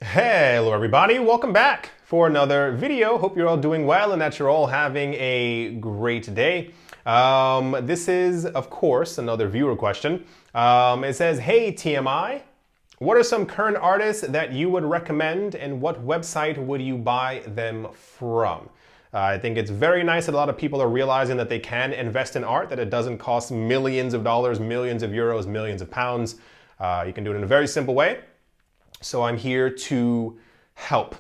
Hello everybody, welcome back for another video. Hope you're all doing well and that you're all having a great day. This is, of course, another viewer question. It says, hey TMI, what are some current artists that you would recommend and what website would you buy them from? I think it's very nice that a lot of people are realizing that they can invest in art, that it doesn't cost millions of dollars, millions of euros, millions of pounds. You can do it in a very simple way. So I'm here to help.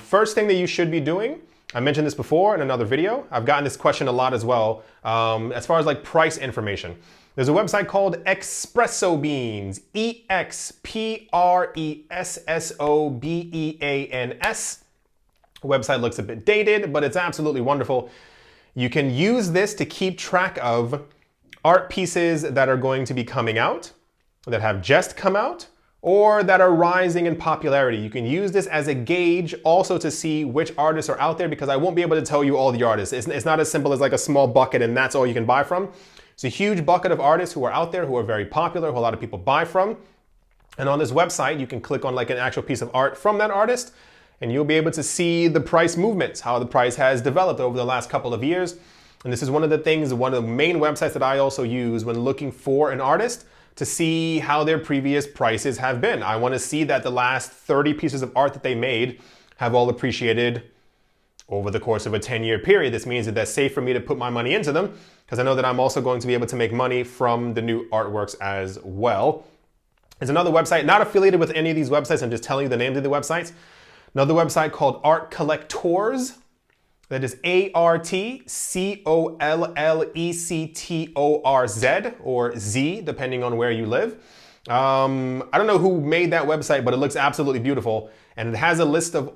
First thing that you should be doing, I mentioned this before in another video. I've gotten this question a lot as well. As far as like price information, there's a website called Expresso Beans, EXPRESSOBEANS. The website looks a bit dated, but it's absolutely wonderful. You can use this to keep track of art pieces that are going to be coming out, that have just come out, or that are rising in popularity. You can use this as a gauge also to see which artists are out there, because I won't be able to tell you all the artists. It's not as simple as like a small bucket and that's all you can buy from. It's a huge bucket of artists who are out there, who are very popular, who a lot of people buy from. And on this website, you can click on like an actual piece of art from that artist and you'll be able to see the price movements, how the price has developed over the last couple of years. And this is one of the things, one of the main websites that I also use when looking for an artist, to see how their previous prices have been. I want to see that the last 30 pieces of art that they made have all appreciated over the course of a 10-year period. This means that that's safe for me to put my money into them, because I know that I'm also going to be able to make money from the new artworks as well. There's another website, not affiliated with any of these websites, I'm just telling you the names of the websites. Another website called Art Collectors. That is ARTCOLLECTORZ, or Z, depending on where you live. I don't know who made that website, but it looks absolutely beautiful. And it has a list of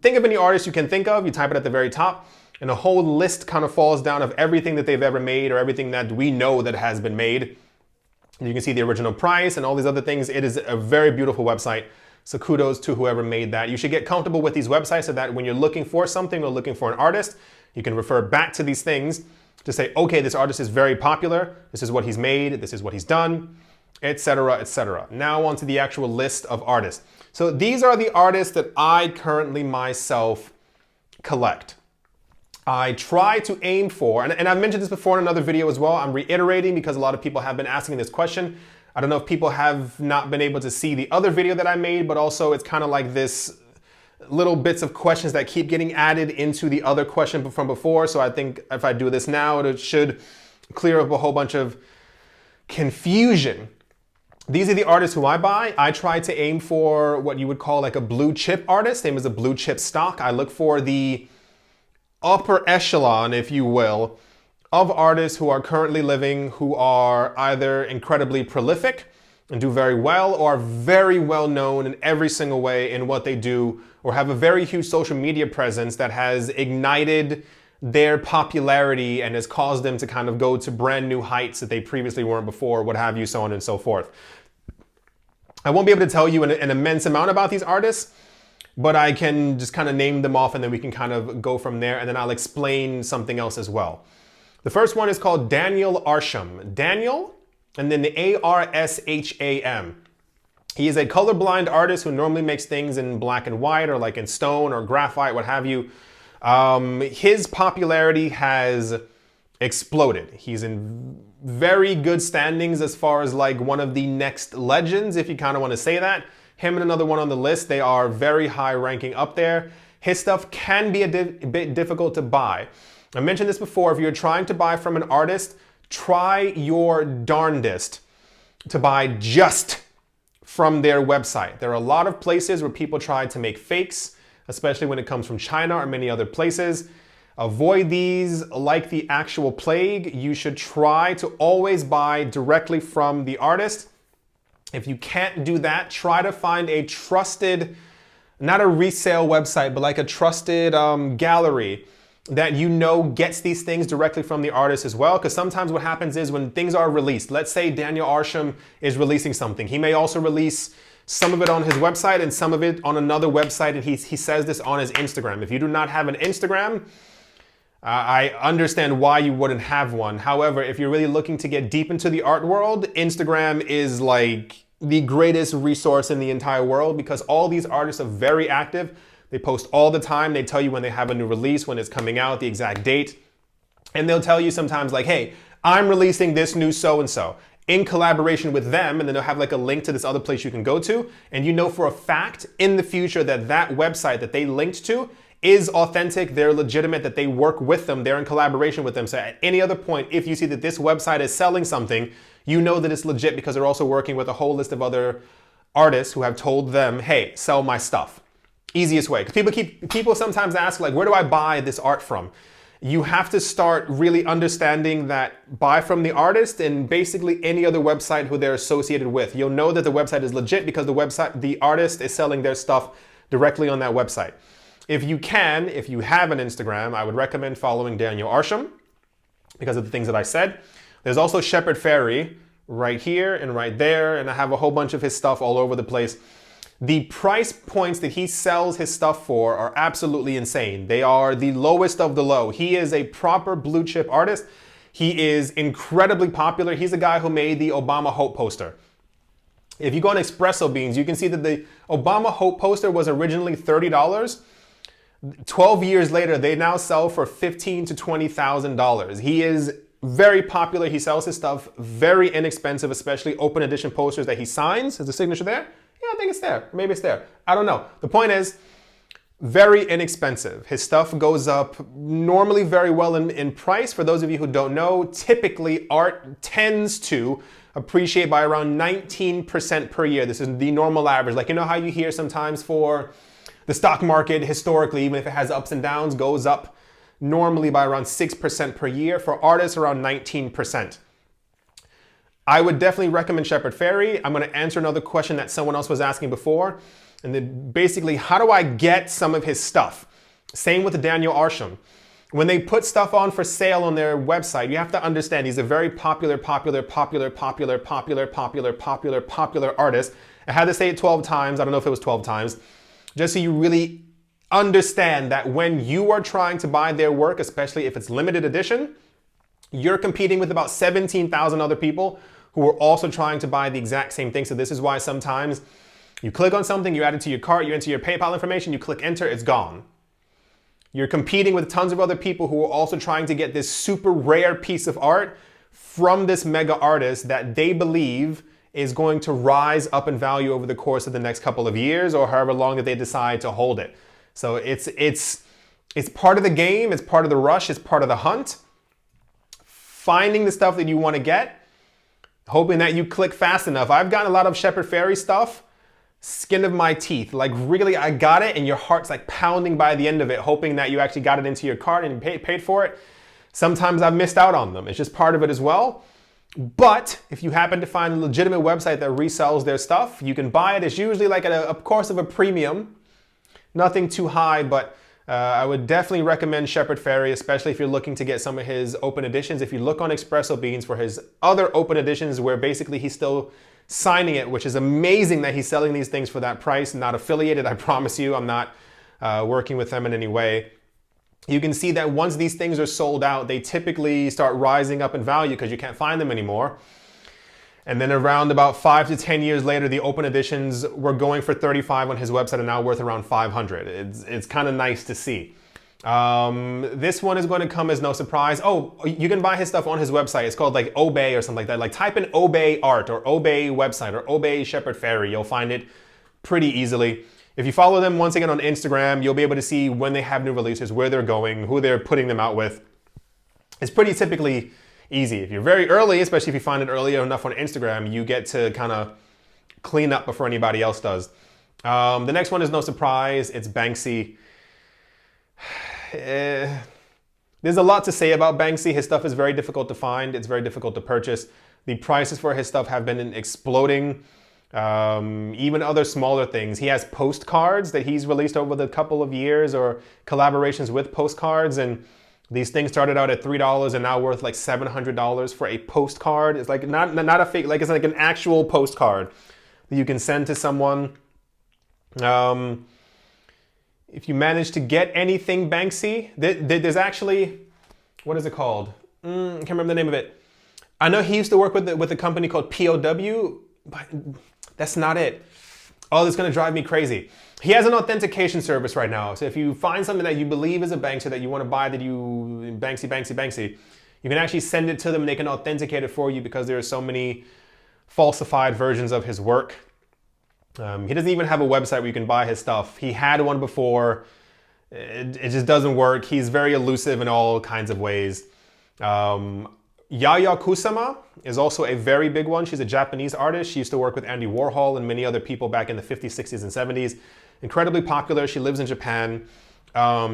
think of any artist you can think of, you type it at the very top, and a whole list kind of falls down of everything that they've ever made or everything that we know that has been made. And you can see the original price and all these other things. It is a very beautiful website. So kudos to whoever made that. You should get comfortable with these websites so that when you're looking for something or looking for an artist, you can refer back to these things to say, okay, this artist is very popular. This is what he's made. This is what he's done, etc., etc. Now on to the actual list of artists. So these are the artists that I currently myself collect. I try to aim for, and I've mentioned this before in another video as well. I'm reiterating because a lot of people have been asking this question. I don't know if people have not been able to see the other video that I made, but also it's kind of like this little bits of questions that keep getting added into the other question from before. So I think if I do this now, it should clear up a whole bunch of confusion. These are the artists who I buy. I try to aim for what you would call like a blue chip artist, same as a blue chip stock. I look for the upper echelon, if you will, of artists who are currently living, who are either incredibly prolific and do very well, or very well known in every single way in what they do, or have a very huge social media presence that has ignited their popularity and has caused them to kind of go to brand new heights that they previously weren't before, what have you, so on and so forth. I won't be able to tell you an immense amount about these artists, but I can just kind of name them off and then we can kind of go from there, and then I'll explain something else as well. The first one is called Daniel Arsham. Daniel, and then the ARSHAM. He is a colorblind artist who normally makes things in black and white or like in stone or graphite, what have you. His popularity has exploded. He's in very good standings as far as like one of the next legends, if you kind of want to say that. Him and another one on the list, they are very high ranking up there. His stuff can be a bit difficult to buy. I mentioned this before, if you're trying to buy from an artist, try your darndest to buy just from their website. There are a lot of places where people try to make fakes, especially when it comes from China or many other places. Avoid these like the actual plague. You should try to always buy directly from the artist. If you can't do that, try to find a trusted, not a resale website, but like a trusted gallery that you know gets these things directly from the artist as well. Because sometimes what happens is when things are released, let's say Daniel Arsham is releasing something. He may also release some of it on his website and some of it on another website, and he says this on his Instagram. If you do not have an Instagram, I understand why you wouldn't have one. However, if you're really looking to get deep into the art world, Instagram is like the greatest resource in the entire world because all these artists are very active. They post all the time. They tell you when they have a new release, when it's coming out, the exact date. And they'll tell you sometimes like, hey, I'm releasing this new so-and-so in collaboration with them. And then they'll have like a link to this other place you can go to. And you know for a fact in the future that that website that they linked to is authentic, they're legitimate, that they work with them, they're in collaboration with them. So at any other point, if you see that this website is selling something, you know that it's legit because they're also working with a whole list of other artists who have told them, hey, sell my stuff. Easiest way. Because people sometimes ask, like, where do I buy this art from? You have to start really understanding that buy from the artist and basically any other website who they're associated with. You'll know that the website is legit because the artist is selling their stuff directly on that website. If you have an Instagram, I would recommend following Daniel Arsham because of the things that I said. There's also Shepard Fairey right here and right there, and I have a whole bunch of his stuff all over the place. The price points that he sells his stuff for are absolutely insane. They are the lowest of the low. He is a proper blue chip artist. He is incredibly popular. He's the guy who made the Obama Hope poster. If you go on Espresso Beans, you can see that the Obama Hope poster was originally $30. 12 years later, they now sell for $15,000 to $20,000. He is very popular. He sells his stuff very inexpensive, especially open edition posters that he signs. Is the signature there? Yeah, I think it's there. Maybe it's there. I don't know. The point is, very inexpensive. His stuff goes up normally very well in price. For those of you who don't know, typically art tends to appreciate by around 19% per year. This is the normal average. Like, you know how you hear sometimes for the stock market, historically, even if it has ups and downs, goes up normally by around 6% per year. For artists, around 19%. I would definitely recommend Shepard Fairey. I'm going to answer another question that someone else was asking before. And then basically, how do I get some of his stuff? Same with Daniel Arsham. When they put stuff on for sale on their website, you have to understand he's a very popular artist. I had to say it 12 times. I don't know if it was 12 times. Just so you really understand that when you are trying to buy their work, especially if it's limited edition, you're competing with about 17,000 other people who are also trying to buy the exact same thing. So this is why sometimes you click on something, you add it to your cart, you enter your PayPal information, you click enter, it's gone. You're competing with tons of other people who are also trying to get this super rare piece of art from this mega artist that they believe is going to rise up in value over the course of the next couple of years or however long that they decide to hold it. So it's part of the game, it's part of the rush, it's part of the hunt. Finding the stuff that you want to get, hoping that you click fast enough. I've gotten a lot of Shepard Fairey stuff, skin of my teeth. Like really, I got it and your heart's like pounding by the end of it, hoping that you actually got it into your cart and paid for it. Sometimes I've missed out on them. It's just part of it as well. But if you happen to find a legitimate website that resells their stuff, you can buy it. It's usually like at of course, a premium. Nothing too high, but I would definitely recommend Shepard Fairey, especially if you're looking to get some of his open editions. If you look on Espresso Beans for his other open editions where basically he's still signing it, which is amazing that he's selling these things for that price, not affiliated, I promise you. I'm not working with them in any way. You can see that once these things are sold out, they typically start rising up in value because you can't find them anymore. And then around about 5 to 10 years later, the open editions were going for $35 on his website and now worth around $500. It's kind of nice to see. This one is going to come as no surprise. Oh, you can buy his stuff on his website. It's called like Obey or something like that. Like type in Obey Art or Obey website or Obey Shepard Fairey. You'll find it pretty easily. If you follow them once again on Instagram, you'll be able to see when they have new releases, where they're going, who they're putting them out with. It's pretty typically easy. If you're very early, especially if you find it early enough on Instagram, you get to kind of clean up before anybody else does. The next one is no surprise. It's Banksy. There's a lot to say about Banksy. His stuff is very difficult to find. It's very difficult to purchase. The prices for his stuff have been exploding. Even other smaller things. He has postcards that he's released over the couple of years or collaborations with postcards, and these things started out at $3 and now worth like $700 for a postcard. It's like not a fake, like it's like an actual postcard that you can send to someone. If you manage to get anything Banksy, there's actually, what is it called? I can't remember the name of it. I know he used to work with a company called POW. That's not it. Oh, this is going to drive me crazy. He has an authentication service right now. So if you find something that you believe is a Banksy that you want to buy, that you Banksy, you can actually send it to them and they can authenticate it for you because there are so many falsified versions of his work. He doesn't even have a website where you can buy his stuff. He had one before. It just doesn't work. He's very elusive in all kinds of ways. Yaya Kusama is also a very big one. She's a Japanese artist. She used to work with Andy Warhol and many other people back in the 50s, 60s, and 70s. Incredibly popular. She lives in Japan.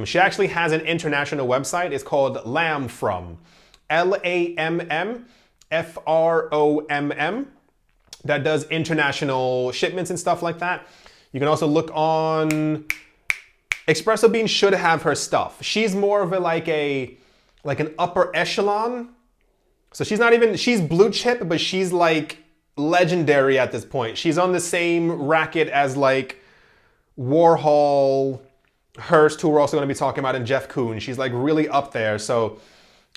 She actually has an international website. It's called Lammfrom. Lammfrom. That does international shipments and stuff like that. You can also look on... Espresso Bean should have her stuff. She's more of like an upper echelon. So she's blue chip, but she's like legendary at this point. She's on the same racket as like Warhol, Hearst, who we're also going to be talking about, and Jeff Koons. She's like really up there. So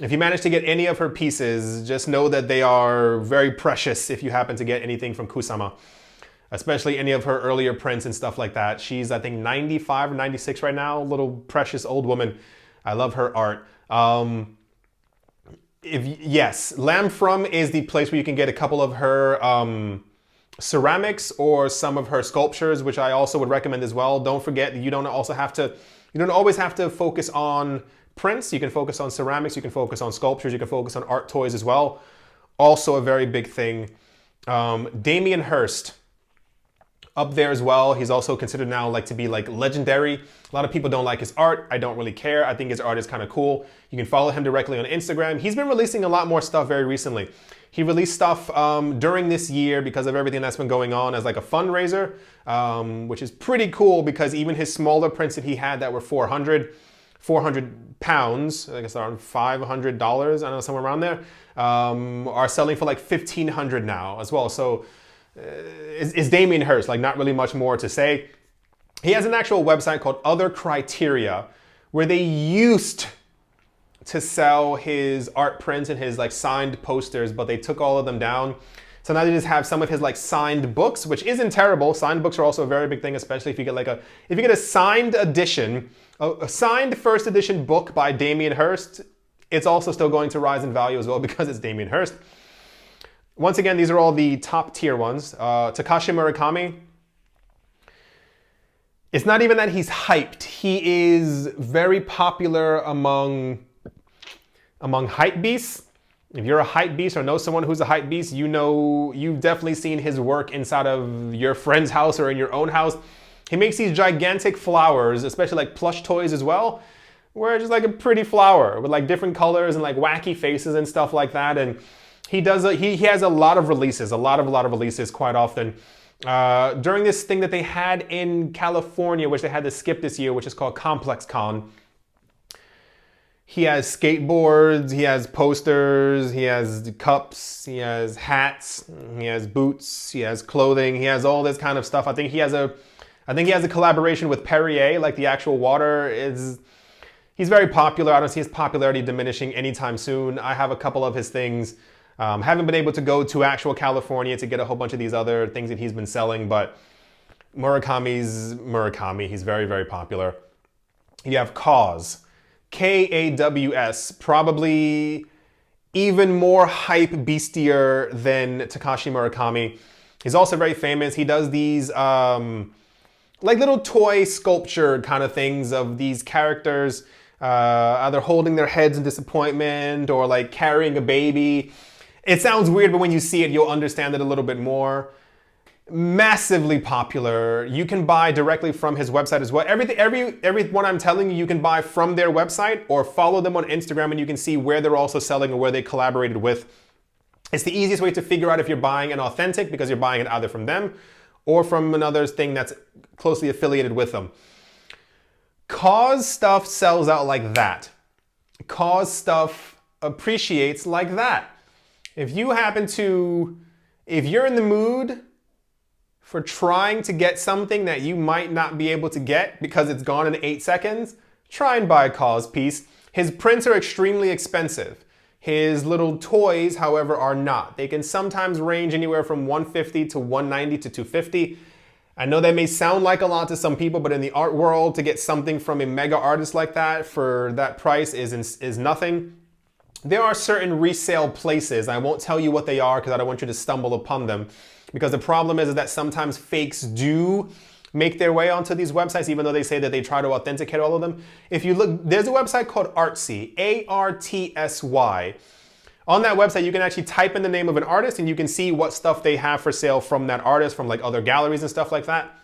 if you manage to get any of her pieces, just know that they are very precious if you happen to get anything from Kusama, especially any of her earlier prints and stuff like that. She's, I think, 95 or 96 right now, little precious old woman. I love her art. Lammfrom is the place where you can get a couple of her ceramics or some of her sculptures, which I also would recommend as well. Don't forget that you don't always have to focus on prints. You can focus on ceramics, you can focus on sculptures, you can focus on art toys as well. Also a very big thing. Damien Hirst, up there as well. He's also considered now to be legendary. A lot of people don't like his art. I don't really care. I think his art is kind of cool. You can follow him directly on Instagram. He's been releasing a lot more stuff very recently. He released stuff during this year because of everything that's been going on as like a fundraiser, which is pretty cool because even his smaller prints that he had that were 400 pounds, I guess around $500, I don't know, somewhere around there, are selling for like $1,500 now as well. So it's Damien Hirst, like not really much more to say. He has an actual website called Other Criteria where they used to sell his art prints and his like signed posters, but they took all of them down. So now they just have some of his like signed books, which isn't terrible. Signed books are also a very big thing, especially if you get a signed edition, a signed first edition book by Damien Hirst. It's also still going to rise in value as well because it's Damien Hirst. Once again, these are all the top tier ones. Takashi Murakami. It's not even that he's hyped. He is very popular among hype beasts. If you're a hype beast or know someone who's a hype beast, you've definitely seen his work inside of your friend's house or in your own house. He makes these gigantic flowers, especially like plush toys as well, where it's just like a pretty flower with like different colors and like wacky faces and stuff like that. And he has a lot of releases, a lot of releases quite often. During this thing that they had in California, which they had to skip this year, which is called Complex Con, he has skateboards, he has posters, he has cups, he has hats, he has boots, he has clothing, he has all this kind of stuff. I think he has a collaboration with Perrier, like the actual water is. He's very popular. I don't see his popularity diminishing anytime soon. I have a couple of his things. Haven't been able to go to actual California to get a whole bunch of these other things that he's been selling, but Murakami's Murakami. He's very, very popular. You have KAWS. K-A-W-S, probably even more hype beastier than Takashi Murakami. He's also very famous. He does these like little toy sculpture kind of things of these characters either holding their heads in disappointment or like carrying a baby. It sounds weird, but when you see it, you'll understand it a little bit more. Massively popular. You can buy directly from his website as well. Everyone I'm telling you, you can buy from their website or follow them on Instagram and you can see where they're also selling or where they collaborated with. It's the easiest way to figure out if you're buying an authentic because you're buying it either from them or from another thing that's closely affiliated with them. KAWS stuff sells out like that. KAWS stuff appreciates like that. If you're in the mood for trying to get something that you might not be able to get because it's gone in 8 seconds, try and buy a KAWS piece. His prints are extremely expensive. His little toys, however, are not. They can sometimes range anywhere from 150 to 190 to 250. I know that may sound like a lot to some people, but in the art world, to get something from a mega artist like that for that price is nothing. There are certain resale places. I won't tell you what they are because I don't want you to stumble upon them. Because the problem is that sometimes fakes do make their way onto these websites, even though they say that they try to authenticate all of them. If you look, there's a website called Artsy, Artsy. On that website, you can actually type in the name of an artist and you can see what stuff they have for sale from that artist, from like other galleries and stuff like that.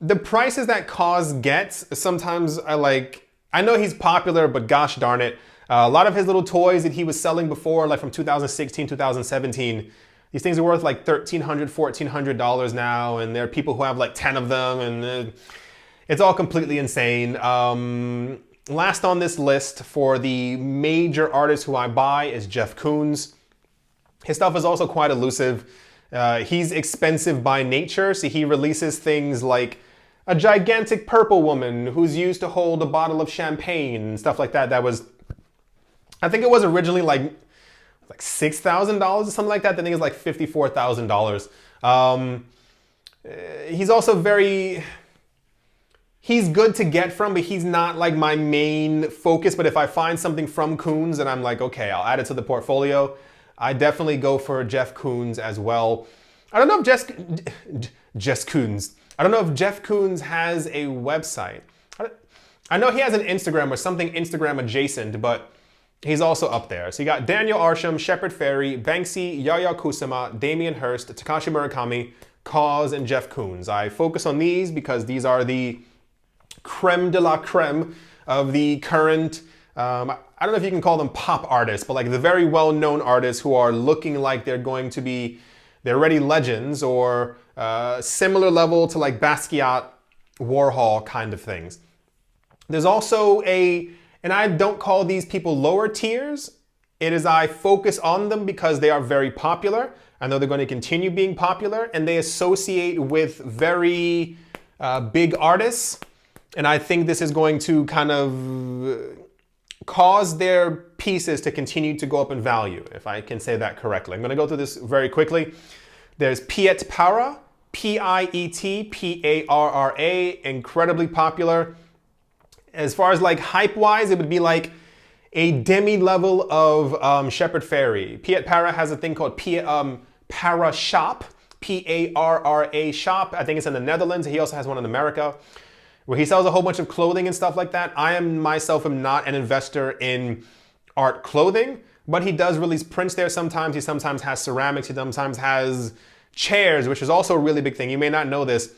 The prices that KAWS gets, sometimes I know he's popular, but gosh darn it. A lot of his little toys that he was selling before, like from 2016, 2017, these things are worth like $1,300, $1,400 now, and there are people who have like 10 of them, and it's all completely insane. Last on this list for the major artists who I buy is Jeff Koons. His stuff is also quite elusive. He's expensive by nature, so he releases things like a gigantic purple woman who's used to hold a bottle of champagne and stuff like that. That was, I think it was originally like $6,000 or something like that. I think it's like $54,000. He's also he's good to get from, but he's not like my main focus. But if I find something from Koons and I'm like, okay, I'll add it to the portfolio, I definitely go for Jeff Koons as well. I don't know if Jeff Koons. I don't know if Jeff Koons has a website. I know he has an Instagram or something Instagram adjacent, but he's also up there. So you got Daniel Arsham, Shepard Fairey, Banksy, Yaya Kusama, Damien Hirst, Takashi Murakami, KAWS, and Jeff Koons. I focus on these because these are the creme de la creme of the current, I don't know if you can call them pop artists, but like the very well-known artists who are looking like they're already legends or similar level to like Basquiat, Warhol kind of things. There's also and I don't call these people lower tiers. I focus on them because they are very popular. I know they're going to continue being popular and they associate with very big artists. And I think this is going to kind of cause their pieces to continue to go up in value, if I can say that correctly. I'm going to go through this very quickly. There's Piet Para, Pietparra, incredibly popular. As far as like hype-wise, it would be like a demi-level of Shepard Fairey. Piet Para has a thing called Para Shop, Parra Shop. I think it's in the Netherlands. He also has one in America, where he sells a whole bunch of clothing and stuff like that. I myself am not an investor in art clothing, but he does release prints there sometimes. He sometimes has ceramics. He sometimes has chairs, which is also a really big thing. You may not know this.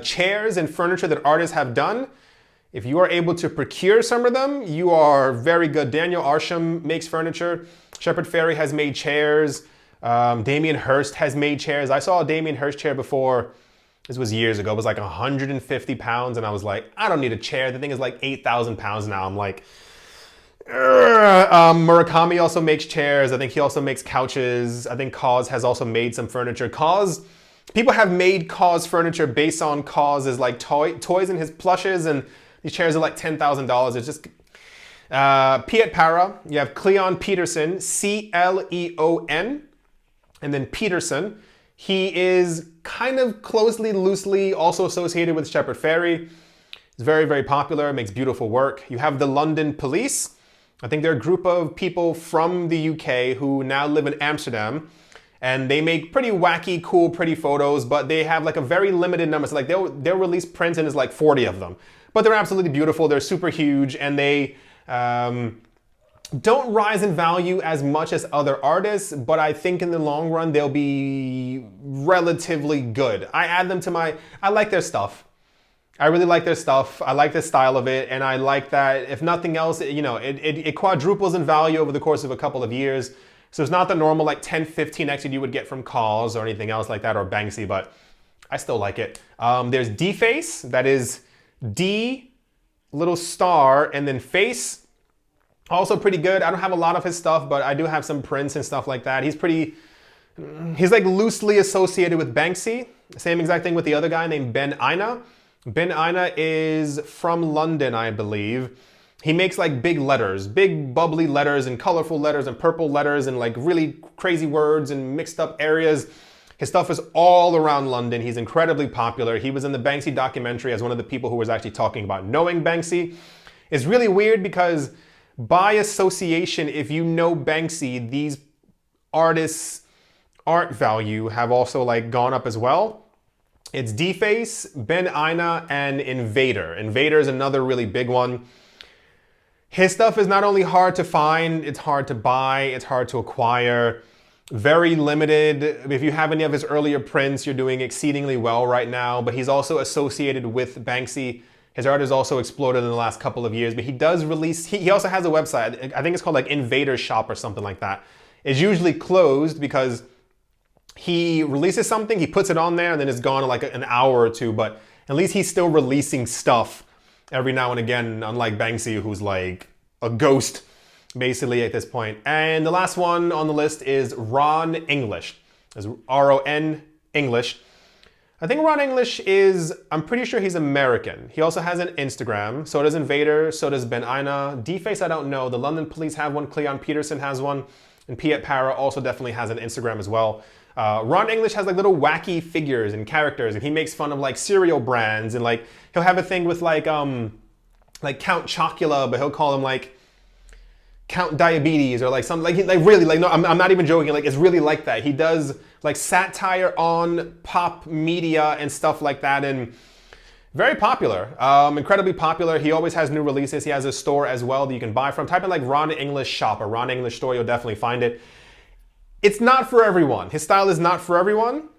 Chairs and furniture that artists have done, if you are able to procure some of them, you are very good. Daniel Arsham makes furniture. Shepard Fairey has made chairs. Damien Hirst has made chairs. I saw a Damien Hirst chair before. This was years ago. It was like 150 pounds. And I was like, I don't need a chair. The thing is like 8,000 pounds now. I'm like, Murakami also makes chairs. I think he also makes couches. I think KAWS has also made some furniture. People have made KAWS furniture based on KAWS' like toys and his plushes. And these chairs are like $10,000. It's just Piet Para. You have Cleon Peterson, Cleon, and then Peterson. He is kind of loosely also associated with Shepard Fairey. He's very, very popular, makes beautiful work. You have the London Police. I think they're a group of people from the UK who now live in Amsterdam. And they make pretty wacky, cool, pretty photos, but they have like a very limited number. So like they'll release prints and there's like 40 of them. But they're absolutely beautiful. They're super huge and they don't rise in value as much as other artists, but I think in the long run, they'll be relatively good. I add them to I like their stuff. I really like their stuff. I like the style of it. And I like that, if nothing else, it quadruples in value over the course of a couple of years. So it's not the normal like 10, 15x that you would get from KAWS or anything else like that, or Banksy, but I still like it. There's D-Face, that is D, little star, and then face. Also pretty good. I don't have a lot of his stuff, but I do have some prints and stuff like that. He's like loosely associated with Banksy. Same exact thing with the other guy named Ben Ina. Ben Ina is from London, I believe. He makes like big letters, big bubbly letters and colorful letters and purple letters and like really crazy words and mixed up areas. His stuff is all around London. He's incredibly popular. He was in the Banksy documentary as one of the people who was actually talking about knowing Banksy. It's really weird because by association, if you know Banksy, these artists' art value have also like gone up as well. It's Deface, Ben Ina, and Invader. Invader is another really big one. His stuff is not only hard to find, it's hard to buy, it's hard to acquire. Very limited. If you have any of his earlier prints, you're doing exceedingly well right now, but he's also associated with Banksy. His art has also exploded in the last couple of years, but he does release, he also has a website. I think it's called like Invader Shop or something like that. It's usually closed because he releases something, he puts it on there, and then it's gone in like an hour or two, but at least he's still releasing stuff every now and again, unlike Banksy, who's like a ghost basically at this point. And the last one on the list is Ron English. It's R-O-N English. I think Ron English is, I'm pretty sure he's American. He also has an Instagram. So does Invader, so does Ben Ina. Deface, I don't know. The London Police have one, Cleon Peterson has one, and Piet Para also definitely has an Instagram as well. Ron English has like little wacky figures and characters, and he makes fun of like cereal brands, and like he'll have a thing with like Count Chocula, but he'll call him like Count Diabetes or like something like really like no, I'm not even joking. Like it's really like that. He does like satire on pop media and stuff like that, and very popular, incredibly popular. He always has new releases. He has a store as well that you can buy from. Type in like Ron English shop or Ron English store, you'll definitely find it. It's not for everyone. His style is not for everyone,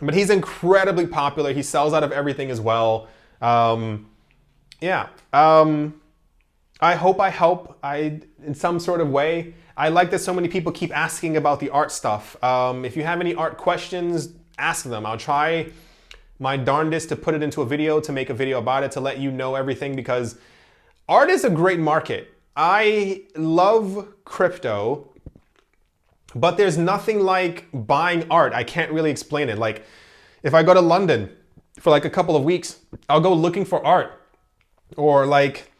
but he's incredibly popular. He sells out of everything as well. Yeah. I hope I help in some sort of way. I like that so many people keep asking about the art stuff. If you have any art questions, ask them. I'll try my darndest to put it into a video, to make a video about it, to let you know everything, because art is a great market. I love crypto, but there's nothing like buying art. I can't really explain it. Like if I go to London for like a couple of weeks, I'll go looking for art. Or like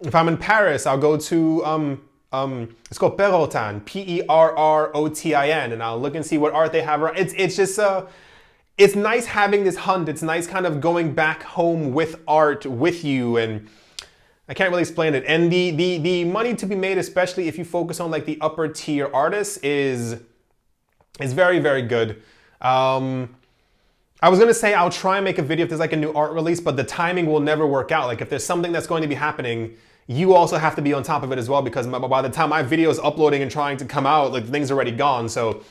if I'm in Paris, I'll go to it's called Perrotin, P-E-R-R-O-T-I-N, and I'll look and see what art they have. It's just it's nice having this hunt. It's nice kind of going back home with art with you, and I can't really explain it. And the money to be made, especially if you focus on like the upper tier artists, is very, very good. I was gonna say I'll try and make a video if there's like a new art release, but the timing will never work out. Like if there's something that's going to be happening, you also have to be on top of it as well, because by the time my video is uploading and trying to come out, like the thing's already gone. So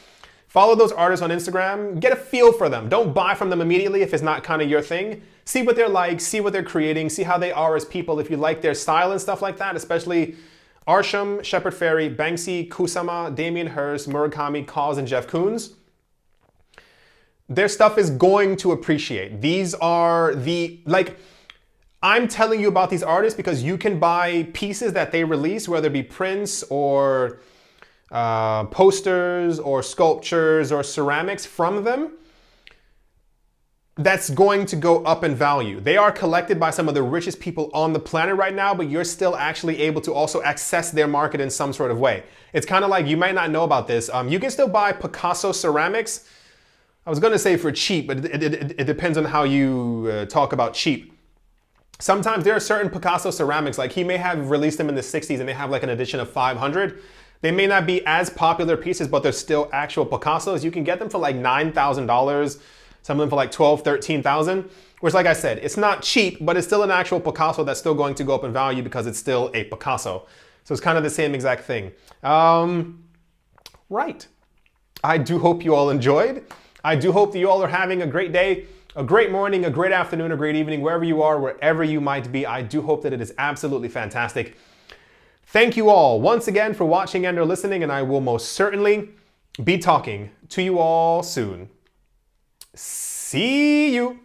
follow those artists on Instagram, get a feel for them. Don't buy from them immediately if it's not kind of your thing. See what they're like, see what they're creating, see how they are as people. If you like their style and stuff like that, especially Arsham, Shepard Fairey, Banksy, Kusama, Damien Hirst, Murakami, KAWS, and Jeff Koons. Their stuff is going to appreciate. These are I'm telling you about these artists because you can buy pieces that they release, whether it be prints or posters or sculptures or ceramics from them. That's going to go up in value. They are collected by some of the richest people on the planet right now, but you're still actually able to also access their market in some sort of way. It's kind of like, you might not know about this. You can still buy Picasso ceramics. I was going to say for cheap, but it depends on how you talk about cheap. Sometimes there are certain Picasso ceramics, like he may have released them in the 60s and they have like an edition of 500. They may not be as popular pieces, but they're still actual Picassos. You can get them for like $9,000, some of them for like $12,000, $13,000, which like I said, it's not cheap, but it's still an actual Picasso that's still going to go up in value because it's still a Picasso. So it's kind of the same exact thing. Right. I do hope you all enjoyed. I do hope that you all are having a great day, a great morning, a great afternoon, a great evening, wherever you are, wherever you might be. I do hope that it is absolutely fantastic. Thank you all once again for watching and or listening, and I will most certainly be talking to you all soon. See you.